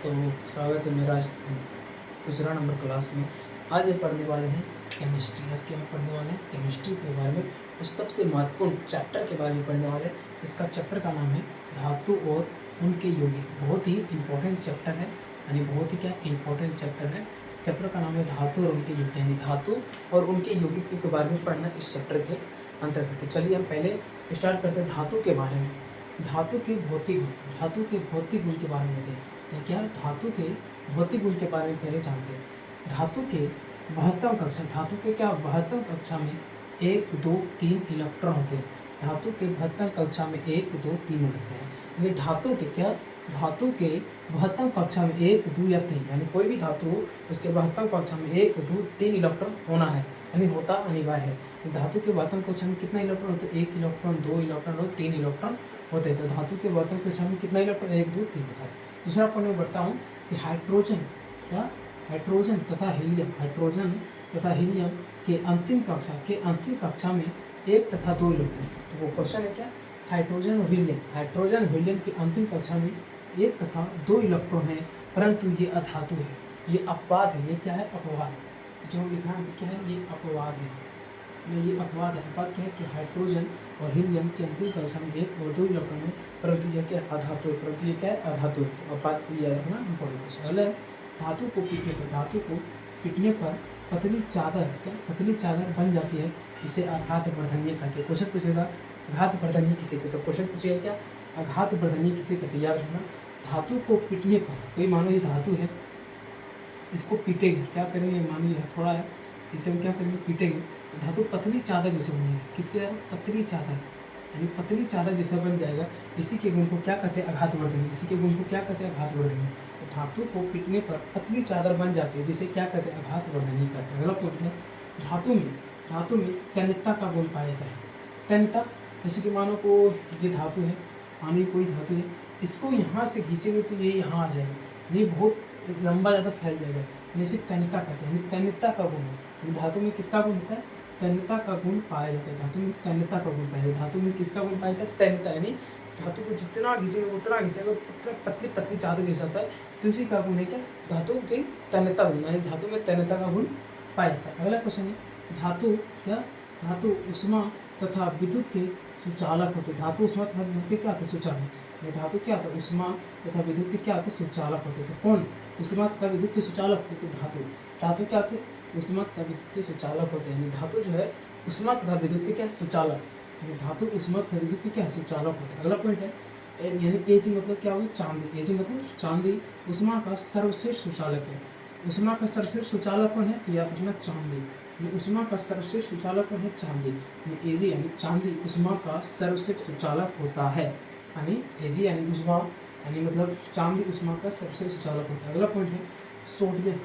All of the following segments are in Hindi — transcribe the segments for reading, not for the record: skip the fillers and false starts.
तो स्वागत है मेरा दूसरा नंबर क्लास में। आज हम पढ़ने वाले हैं केमिस्ट्री। आज के हम पढ़ने वाले हैं केमिस्ट्री के बारे में, उस सबसे महत्वपूर्ण चैप्टर के बारे में पढ़ने वाले हैं। इसका चैप्टर का नाम है धातु और उनके यौगिक। बहुत ही इंपॉर्टेंट चैप्टर है, यानी बहुत ही क्या इंपॉर्टेंट चैप्टर है। चैप्टर का नाम है धातु और उनके यौगिक, यानी धातु और उनके यौगिक के बारे में पढ़ना इस चैप्टर के अंतर्गत है। चलिए हम पहले स्टार्ट करते हैं धातु के बारे में। धातु के भौतिक गुण, धातु के भौतिक गुण के बारे में थे क्या, धातु के भौतिक गुण के बारे में पहले जानते हैं। धातु के 72 कक्षा, धातु के क्या 72 कक्षा में 1, 2, 3 इलेक्ट्रॉन होते हैं। धातु के 72 कक्षा में 1, 2, 3 होते हैं। यानी धातु के क्या, धातु के 72 कक्षा में 1, 2 या 3, यानी कोई भी धातु हो उसके 72 कक्षा में 1, 2, 3 इलेक्ट्रॉन होना है, यानी होता अनिवार्य है। धातु के 72 कक्षा में कितना इलेक्ट्रॉन होते हैं? 1 इलेक्ट्रॉन, 2 इलेक्ट्रॉन और 3 इलेक्ट्रॉन होते हैं। तो धातु के 72 कक्षा में कितना इलेक्ट्रॉन? 1, 2, 3 होता है। दूसरा पॉइंट मैं बढ़ता हूँ कि हाइड्रोजन क्या, हाइड्रोजन तथा हीलियम, हाइड्रोजन तथा हीलियम के अंतिम कक्षा में 1 तथा 2 इलेक्ट्रॉन। तो वो क्वेश्चन है क्या, हाइड्रोजन और हीलियम, हाइड्रोजन और हीलियम की अंतिम कक्षा में 1 तथा 2 इलेक्ट्रॉन है, परंतु ये अधातु है, ये अपवाद है। ये क्या है? अपवाद। जो लिखा है क्या है? ये अपवाद है। ये अपवाद है। अपवाद क्या है कि हाइड्रोजन और हीलियम के अंतिम कक्षा में 1 और 2 इलेक्ट्रॉन है, परंतु यह क्या अधातु है, परंतु ये क्या है? अधातु है। तो अपवाद को याद रखना इम्पोर्टेंट क्वेश्चन। अगला धातु को पीटने पर, धातु को पीटने पर पतली चादर, क्या पतली चादर बन जाती है, इसे आघात वर्धनीय कहते हैं। क्वेश्चन पूछेगा आघात वर्धनीय किसे कहते हैं? क्वेश्चन पूछेगा क्या, आघात वर्धनीय किसे कहते हैं? याद रखना। धातु को पीटने पर, कोई मानो ये धातु है, इसको पीटेंगे, क्या करेंगे? मानो ये थोड़ा है, इसे हम क्या करेंगे? पीटेंगे। धातु पतली चादर जैसे बनेगी। किसके द्वारा? पतली चादर, यानी पतली चादर जैसा बन जाएगा। इसी के गुण को क्या कहते हैं? आघात वर्धनीय। इसी के गुण को क्या कहते हैं? आघात वर्धनीय। तो धातु को पीटने पर पतली चादर बन जाती है, जिसे क्या कहते हैं? आघात वर्धनीय कहते हैं। अगला पॉइंट है धातु में तन्यता का गुण पाया जाता है। तन्यता, जैसे कि मानो को ये धातु है, मानो ये कोई धातु है, इसको यहाँ से खींचेंगे तो ये यहाँ आ जाएगा, ये बहुत लंबा ज़्यादा फैल जाएगा, इसे तन्यता कहते हैं। यानी तन्यता का गुण है। धातु में किसका गुण होता है? तन्यता का गुण पाया जाता है। धातु में तन्यता का गुण पाया जाता है। धातु में किसका गुण पाया जाता है? तन्यता, यानी धातु को जितना घिंचेगा उतना घिंचेगा, पतली पतली चादर जैसा होता है, तो उसी का गुण है क्या? धातु की तन्यता गुण, यानी धातु में तन्यता का गुण पाया जाता है। अगला क्वेश्चन है धातु क्या, धातु उष्मा तथा विद्युत के सुचालक होते। धातु उष्मा तथा विद्युत के क्या होते? सुचालक। धातु क्या होता है? उष्मा तथा विद्युत के क्या होते? सुचालक होते। तो कौन उष्मा तथा विद्युत के सुचालक होते? धातु। धातु क्या होते? उष्मा तथा विद्युत के सुचालक होते हैं। यानी धातु जो है उष्मा तथा विद्युत के क्या? सुचालक। यानी धातु उष्मा तथा विद्युत के क्या? सुचालक होते हैं। अगला पॉइंट है यानी एजी मतलब क्या होगी? चांदी। एजी मतलब चांदी उष्मा का सर्वश्रेष्ठ सुचालक है। उष्मा का सर्वश्रेष्ठ सुचालक कौन है? तो याद रखना चांदी। उष्मा का सर्वश्रेष्ठ सुचालक कौन है? चांदी। एजी यानी चांदी उष्मा का सर्वश्रेष्ठ सुचालक होता है। यानी एजी यानी उष्मा, यानी मतलब चांदी उष्मा का सर्वश्रेष्ठ सुचालक होता है। अगला पॉइंट है सोडियम।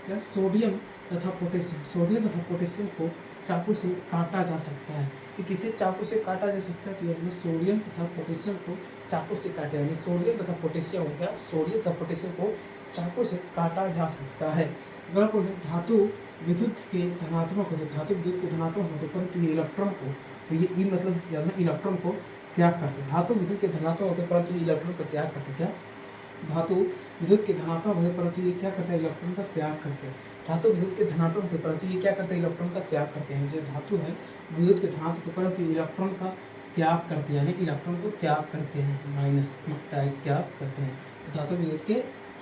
क्या? सोडियम तथा पोटेशियम, सोडियम तथा पोटेशियम को चाकू से काटा जा सकता है। तो किसे चाकू से काटा जा सकता है? तो यानी सोडियम तथा पोटेशियम को चाकू से काटे, यानी सोडियम तथा पोटेशियम हो गया, सोडियम तथा पोटेशियम को चाकू से काटा जा सकता है। अगला पॉइंट है धातु विद्युत के धनात्मक होते, धातु विद्युत के धनात्मक होते, परंतु ये इलेक्ट्रॉन को, तो ये ई मतलब इलेक्ट्रॉन को त्याग करते। धातु विद्युत के धनात्मक होते परंतु ये इलेक्ट्रॉन का त्याग करते। क्या? धातु विद्युत के धनात्मक होते परंतु ये क्या करता है? इलेक्ट्रॉन का त्याग करते हैं। धातु विद्युत के धनात्मक होते परंतु ये क्या करते हैं? इलेक्ट्रॉन का त्याग करते हैं। जो धातु है विद्युत के धनात्मक होते परंतु इलेक्ट्रॉन का त्याग करते हैं, यानी इलेक्ट्रॉन को त्याग करते हैं, माइनसमक त्याग करते हैं। धातु विद्युत के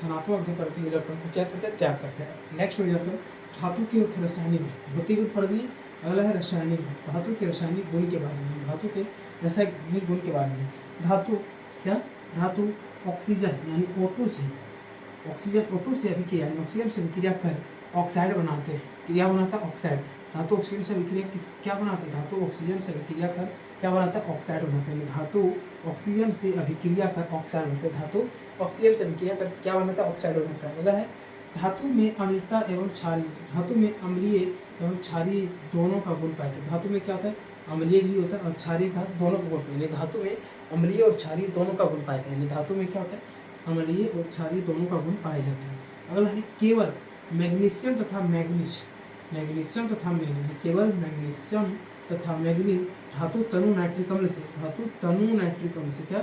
धनात्मक होते परंतु इलेक्ट्रॉन को क्या करते हैं? त्याग करते हैं। नेक्स्ट हो जाता है धातु के रासायनिक गुण। भौतिक गुण पढ़ दिए, अगला है रासायनिक गुण। धातु के रासायनिक गुण के बारे में, धातु के रासायनिक गुण के बारे में। धातु क्या, धातु ऑक्सीजन यानी O2 से, ऑक्सीजन O2 से अभिक्रिया, यानी ऑक्सीजन से अभिक्रिया कर ऑक्साइड बनाते हैं। क्या बनाता है? ऑक्साइड। धातु ऑक्सीजन से अभिक्रिया क्या बनाता है? धातु ऑक्सीजन से अभिक्रिया कर क्या बनाता है? ऑक्साइड बनाता है। धातु ऑक्सीजन से अभिक्रिया कर ऑक्साइड बनाते हैं। धातु ऑक्सीजन से अभिक्रिया कर क्या बनाता है? ऑक्साइड बनाता है। अगला है धातु में अम्लता एवं क्षारीय, धातु में अम्लीय एवं क्षारीय दोनों का गुण पाए जाते हैं। धातु में क्या होता है? अम्लीय भी होता है और क्षारीय का दोनों का गुण पाए। यानी धातु में अम्लीय और क्षारीय दोनों का गुण पाए जाते हैं। यानी धातु में क्या होता है? अम्लीय और क्षारीय दोनों का गुण पाए जाते हैं। अगला है केवल मैग्नीशियम तथा मैग्नीज, मैग्नीशियम तथा मैग्नीज, केवल मैग्नीशियम तथा मैग्नीज धातु तनु नाइट्रिक अम्ल से, धातु तनु नाइट्रिक अम्ल से क्या,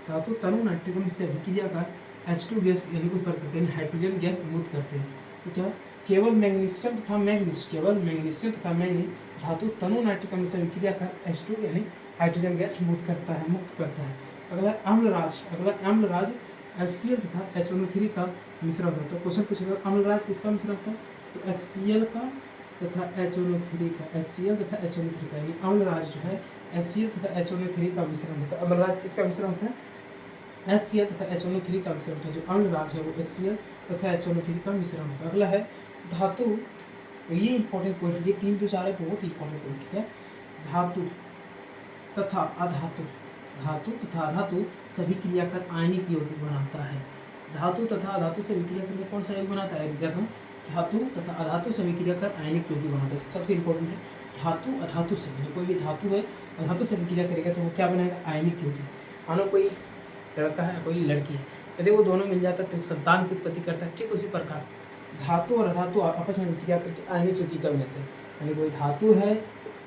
धातु तनु नाइट्रिक अम्ल से अभिक्रिया कर H2 गैस यानी उत्पन्न करते हैं, हाइड्रोजन गैस मुक्त करते हैं। तो क्या केवल मैग्नीशियम तथा मैंगनीज, केवल मैग्नीशियम तथा मैंगनीज धातु तनु नाइट्रिक से विक्रिया कर H2 यानी हाइड्रोजन गैस मुक्त करता है। अगला अम्लराज HCl तथा HNO3 का मिश्रण होता है। तो क्वेश्चन पूछेगा अम्लराज किसका मिश्रण होता है, तो HCl का तथा HNO3 का, HCl तथा HNO3 का, यानी अम्लराज जो है HCl तथा HNO3 का मिश्रण होता है। अम्लराज किसका मिश्रण होता है, HCl तथा HNO3 का मिश्रण होता है। जो अम्लराज है वो HCl तथा HNO3 का मिश्रण होता है। अगला है धातु, ये इंपॉर्टेंट पॉइंट, ये 3 जो 4 है बहुत इंपॉर्टेंट पॉइंट है। धातु तथा अधातु, धातु तथा अधातु सभी क्रिया कर आयनिक यौगिक बनाता है। धातु तथा अधातु से विक्रिया करके कौन सा यौगिक बनाता है, देखो धातु तथा अधातु से विक्रिया कर आयनिक यौगिक बनाता है। सबसे इंपॉर्टेंट है धातु अधातु से, कोई भी धातु है अधातु से विक्रिया करेगा तो वो क्या बनाएगा, आयनिक यौगिक। मानो कोई लड़का है कोई लड़की है, यदि वो दोनों मिल जाता है तो संतान की उत्पत्ति करता है। ठीक उसी प्रकार धातु और अधातु आपस में विक्रिया करके आयनिक यौगिक का बनाते हैं। यानी कोई धातु है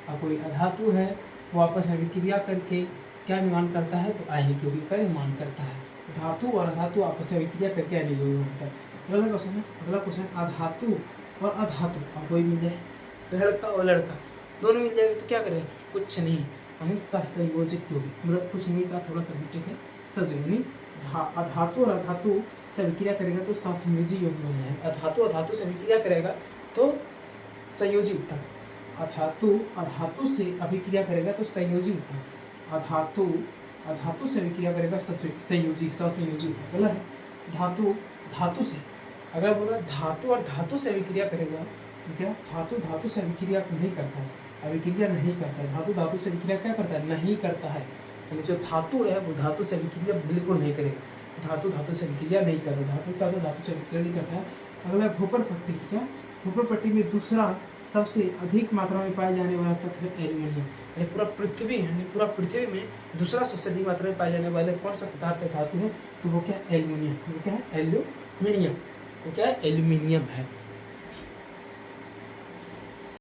और कोई अधातु है, वो आपस में विक्रिया करके क्या निर्माण करता है, तो आयनिक यौगिक का निर्माण करता है। धातु और अधातु आपस में विक्रिया करके आयनिक यौगिक बनता है। अगला क्वेश्चन है, अगला क्वेश्चन अधातु और अधातु अब कोई मिल जाए, लड़का और लड़का दोनों मिल जाएगा तो क्या करेगा, कुछ नहीं, यानी सहसंयोजित यौगिक, मतलब कुछ नहीं का थोड़ा सा मिस्टेक है, यानी अधातु और अधातु से विक्रिया करेगा तो सहसंयोजी यौगिक बन जाएगा। अधातु से विक्रिया करेगा तो संयोजी उत्तक, अधातु से अभिक्रिया करेगा तो संयोजी उत्तक, अधातु से विक्रिया करेगा संयोजी उत्तक। बोला है धातु से, अगर बोला धातु और धातु से अभिक्रिया करेगा तो क्या धातु से अभिक्रिया नहीं करता है, अभिक्रिया नहीं करता है। धातु से विक्रिया क्या करता है, नहीं करता है। यानी जो धातु है वो धातु से विक्रिया बिल्कुल नहीं करेगा, धातु से विक्रिया नहीं करता, धातु से विक्रिया नहीं करता है। अगला भूपर पट्टी, क्या भूपर पट्टी में दूसरा सबसे अधिक मात्रा में पाए जाने वाला तत्व है एल्यूमिनियम। यानी पूरा पृथ्वी में दूसरा सबसे अधिक मात्रा में पाए जाने वाले कौन सा पदार्थ है, धातु है, तो वो क्या एल्यूमिनियम, वो क्या है एल्यूमिनियम, वो क्या है एल्यूमिनियम है।